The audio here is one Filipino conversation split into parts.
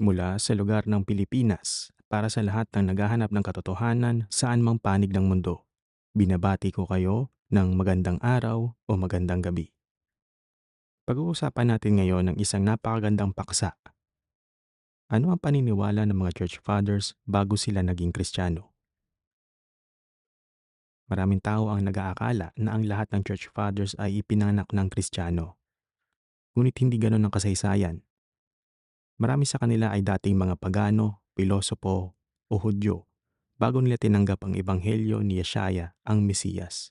Mula sa lugar ng Pilipinas para sa lahat ng naghahanap ng katotohanan saan mang panig ng mundo. Binabati ko kayo ng magandang araw o magandang gabi. Pag-uusapan natin ngayon ng isang napakagandang paksa. Ano ang paniniwala ng mga church fathers bago sila naging Kristiyano? Maraming tao ang nag-aakala na ang lahat ng church fathers ay ipinanganak ng Kristiyano. Ngunit hindi ganoon ang kasaysayan. Marami sa kanila ay dating mga pagano, pilosopo o Hudyo bago nila tinanggap ang ebanghelyo ni Yeshaya, ang Mesiyas.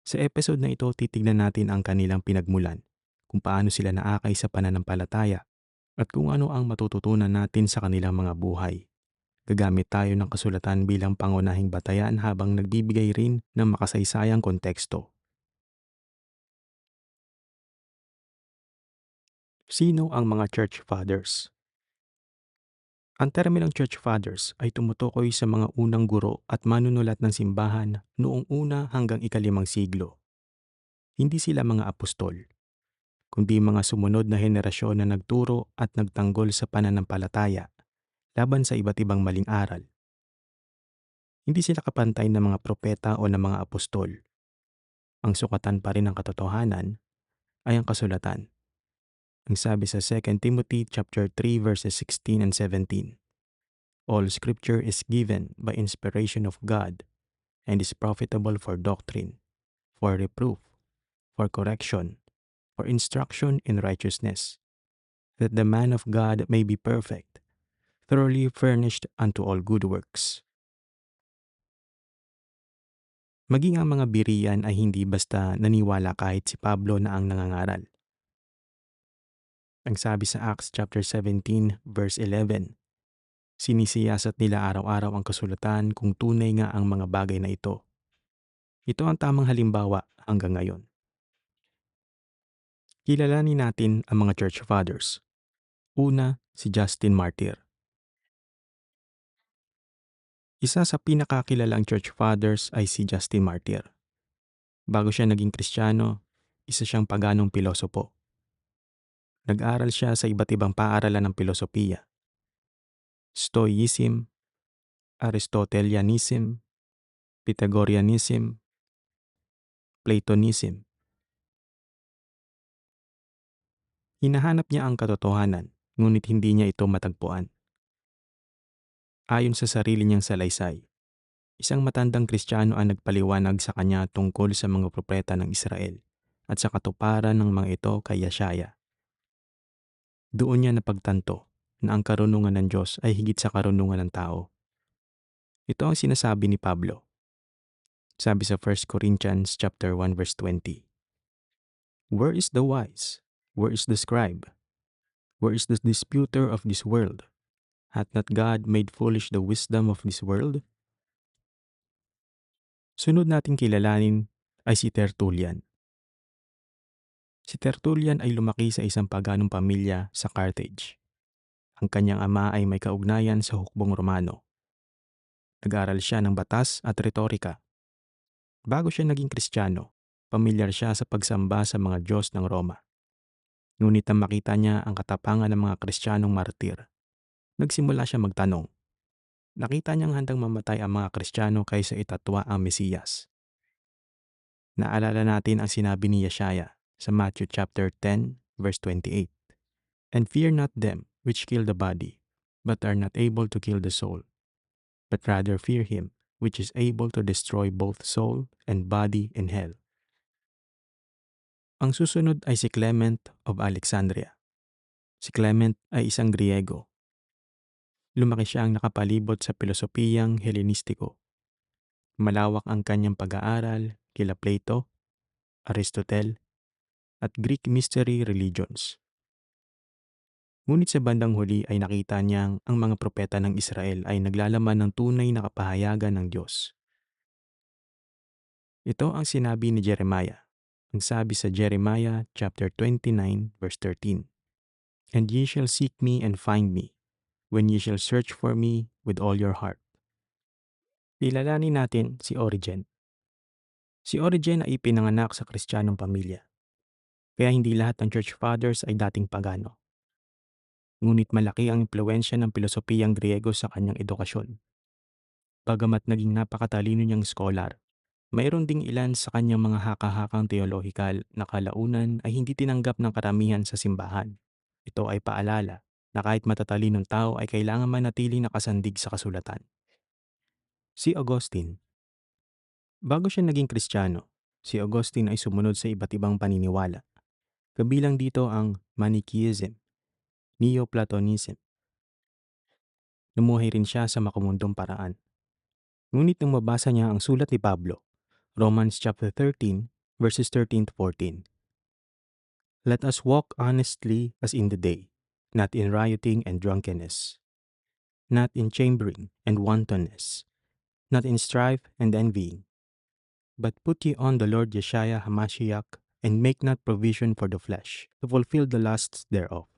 Sa episode na ito, titignan natin ang kanilang pinagmulan, kung paano sila naakay sa pananampalataya, at kung ano ang matututunan natin sa kanilang mga buhay. Gagamit tayo ng kasulatan bilang pangunahing batayan habang nagbibigay rin ng makasaysayang konteksto. Sino ang mga church fathers? Ang terminong church fathers ay tumutukoy sa mga unang guro at manunulat ng simbahan noong una hanggang ika-5 siglo. Hindi sila mga apostol, kundi mga sumunod na henerasyon na nagturo at nagtanggol sa pananampalataya laban sa iba't ibang maling aral. Hindi sila kapantay ng mga propeta o ng mga apostol. Ang sukatan pa rin ng katotohanan ay ang kasulatan. Ang sabi sa 2 Timothy chapter 3 verses 16 and 17. All scripture is given by inspiration of God and is profitable for doctrine, for reproof, for correction, for instruction in righteousness, that the man of God may be perfect, thoroughly furnished unto all good works. Maging ang mga Berean ay hindi basta naniwala kahit si Pablo na ang nangangaral. Ang sabi sa Acts chapter 17 verse 11, sinisiyasat nila araw-araw ang kasulatan kung tunay nga ang mga bagay na ito. Ito ang tamang halimbawa hanggang ngayon. Kilalanin natin ang mga church fathers. Una, si Justin Martyr. Isa sa pinakakilalang church fathers ay si Justin Martyr. Bago siya naging Kristiyano, isa siyang paganong pilosopo. Nag-aral siya sa iba't ibang paaralan ng pilosopiya. Stoicism, Aristotelianism, Pythagoreanism, Platonism. Hinahanap niya ang katotohanan, ngunit hindi niya ito matagpuan. Ayon sa sarili niyang salaysay, isang matandang Kristiyano ang nagpaliwanag sa kanya tungkol sa mga propeta ng Israel at sa katuparan ng mga ito kay Yeshaya. Doon niya napagtanto na ang karunungan ng Diyos ay higit sa karunungan ng tao. Ito ang sinasabi ni Pablo. Sabi sa 1 Corinthians chapter 1 verse 20. Where is the wise? Where is the scribe? Where is the disputer of this world? Hath not God made foolish the wisdom of this world? Sunod nating kilalanin ay si Tertullian. Si Tertullian ay lumaki sa isang paganong pamilya sa Carthage. Ang kanyang ama ay may kaugnayan sa hukbong Romano. Nag-aral siya ng batas at retorika. Bago siya naging Kristiyano, pamilyar siya sa pagsamba sa mga Diyos ng Roma. Ngunit nang makita niya ang katapangan ng mga Kristiyanong martir, nagsimula siya magtanong. Nakita niyang handang mamatay ang mga Kristiyano kaysa itatwa ang Mesiyas. Naalala natin ang sinabi ni Yeshaya sa Matthew chapter 10 verse 28. And fear not them which kill the body, but are not able to kill the soul, but rather fear him which is able to destroy both soul and body in hell. Ang susunod ay si Clement of Alexandria. Si Clement ay isang Griego. Lumaki siyang nakapalibot sa pilosopiyang Helenistiko. Malawak ang kanyang pag-aaral kila Plato, Aristotle, at Greek mystery religions. Ngunit sa bandang huli ay nakita niyang ang mga propeta ng Israel ay naglalaman ng tunay na kapahayagan ng Diyos. Ito ang sinabi ni Jeremiah. Ang sabi sa Jeremiah chapter 29 verse 13. And ye shall seek me and find me, when ye shall search for me with all your heart. Kilalanin natin si Origen. Si Origen ay ipinanganak sa Kristiyanong pamilya. Kaya hindi lahat ng church fathers ay dating pagano. ngunit malaki ang impluwensya ng pilosopiyang Griego sa kanyang edukasyon. Bagamat naging napakatalino niyang scholar, mayroon ding ilan sa kanyang mga haka-hakang teolohikal na kalaunan ay hindi tinanggap ng karamihan sa simbahan. Ito ay paalala na kahit matatalinong tao ay kailangan manatiling nakasandig sa kasulatan. Si Augustine. Bago siya naging Kristiyano, si Augustine ay sumunod sa iba't ibang paniniwala. Kabilang dito ang Manichaeism, Neoplatonism. Namuhay rin siya sa makamundong paraan. Ngunit nang mabasa niya ang sulat ni Pablo, Romans chapter 13, verses 13 to 14. Let us walk honestly as in the day, not in rioting and drunkenness, not in chambering and wantonness, not in strife and envying. But put ye on the Lord Yeshua Hamashiach, and make not provision for the flesh, to fulfill the lusts thereof.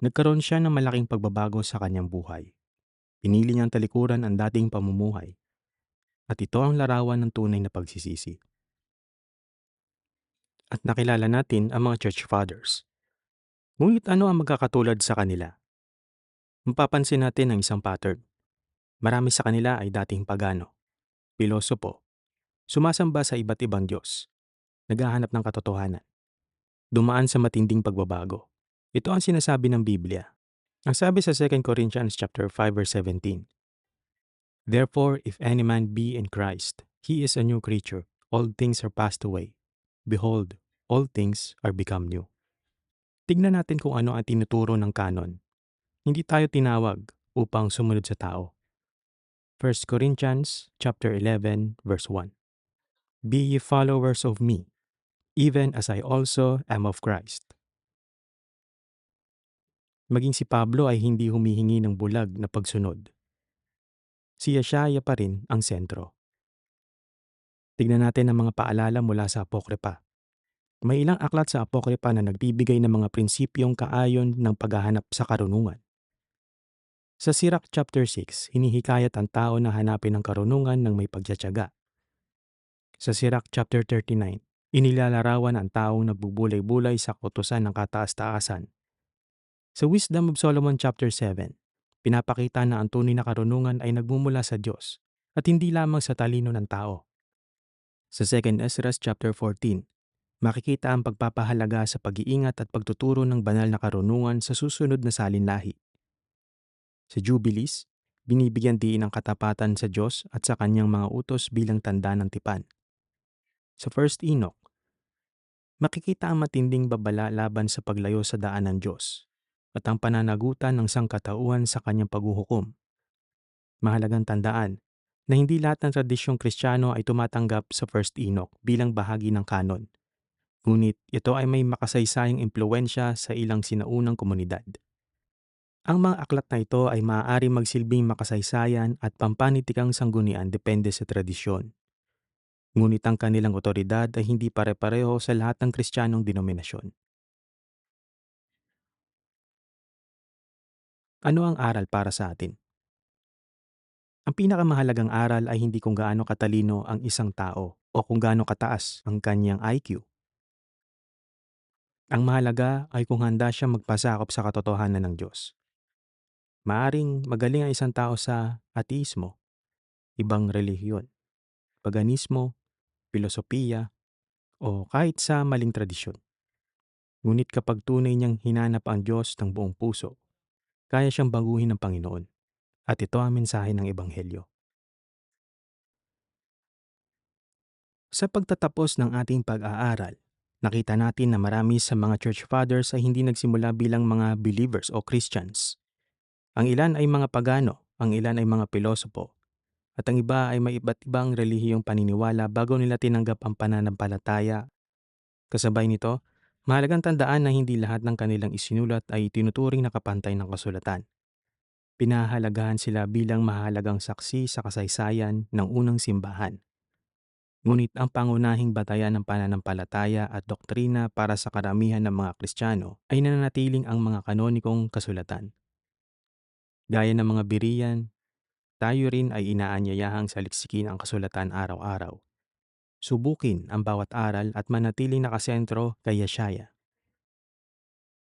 Nagkaroon siya ng malaking pagbabago sa kanyang buhay. Pinili niyang talikuran ang dating pamumuhay. At ito ang larawan ng tunay na pagsisisi. At nakilala natin ang mga church fathers. Ngunit ano ang magkakatulad sa kanila? Mapapansin natin ang isang pattern. Marami sa kanila ay dating pagano, pilosopo, sumasamba sa iba't ibang Diyos, naghahanap ng katotohanan, dumaan sa matinding pagbabago. Ito ang sinasabi ng Biblia. Ang sabi sa 2 Corinthians chapter 5 verse 17. Therefore, if any man be in Christ, he is a new creature. All things are passed away. Behold, all things are become new. Tignan natin kung ano ang tinuturo ng kanon. Hindi tayo tinawag upang sumunod sa tao. 1 Corinthians chapter 11 verse 1. Be ye followers of me, even as I also am of Christ. Maging si Pablo ay hindi humihingi ng bulag na pagsunod. Si Yeshaya pa rin ang sentro. Tignan natin ang mga paalala mula sa Apokripa. May ilang aklat sa Apokripa na nagbibigay ng mga prinsipyong kaayon ng paghahanap sa karunungan. Sa Sirach chapter 6, hinihikayat ang tao na hanapin ang karunungan ng may pagtsatsaga. Sa Sirach chapter 39, inilalarawan ang taong nagbubulay-bulay sa kautusan ng kataas-taasan. Sa Wisdom of Solomon chapter 7, pinapakita na ang tunay na karunungan ay nagmumula sa Diyos at hindi lamang sa talino ng tao. Sa 2 Ezra chapter 14, makikita ang pagpapahalaga sa pag-iingat at pagtuturo ng banal na karunungan sa susunod na salinlahi. Sa Jubilees, binibigyan diin ang katapatan sa Diyos at sa kanyang mga utos bilang tanda ng tipan. Sa 1 Enoch, makikita ang matinding babala laban sa paglayo sa daan ng Diyos at ang pananagutan ng sangkatauhan sa kanyang paghuhukom. Mahalagang tandaan na hindi lahat ng tradisyong Kristiyano ay tumatanggap sa 1 Enoch bilang bahagi ng kanon. Ngunit ito ay may makasaysayang impluwensya sa ilang sinaunang komunidad. Ang mga aklat na ito ay maaari magsilbing makasaysayan at pampanitikang sanggunian depende sa tradisyon. Ngunit ang kanilang otoridad ay hindi pare-pareho sa lahat ng Kristiyanong denominasyon. Ano ang aral para sa atin? Ang pinakamahalagang aral ay hindi kung gaano katalino ang isang tao o kung gaano kataas ang kanyang IQ. Ang mahalaga ay kung handa siyang magpasakop sa katotohanan ng Diyos. Maaring magaling ang isang tao sa ateismo, ibang relihiyon, paganismo, filosofiya, o kahit sa maling tradisyon. Ngunit kapag tunay niyang hinanap ang Diyos ng buong puso, kaya siyang baguhin ng Panginoon. At ito ang mensahe ng Ebanghelyo. Sa pagtatapos ng ating pag-aaral, nakita natin na marami sa mga church fathers ay hindi nagsimula bilang mga believers o Christians. Ang ilan ay mga pagano, ang ilan ay mga pilosopo, at ang iba ay may iba't ibang relihiyong paniniwala bago nila tinanggap ang pananampalataya. Kasabay nito, mahalagang tandaan na hindi lahat ng kanilang isinulat ay tinuturing na kapantay ng kasulatan. Pinahahalagahan sila bilang mahalagang saksi sa kasaysayan ng unang simbahan. Ngunit ang pangunahing batayan ng pananampalataya at doktrina para sa karamihan ng mga Kristiyano ay nananatiling ang mga kanonikong kasulatan. Gaya ng mga Berean, tayo rin ay inaanyayahang saliksikin ang kasulatan araw-araw. Subukin ang bawat aral at manatiling nakasentro kay Yeshaya.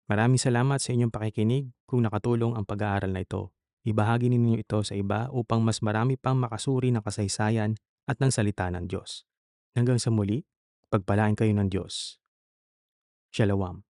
Maraming salamat sa inyong pakikinig. Kung nakatulong ang pag-aaral na ito, ibahagi ninyo ito sa iba upang mas marami pang makasuri ng kasaysayan at ng salita ng Diyos. Hanggang sa muli, pagpalain kayo ng Diyos. Shalom.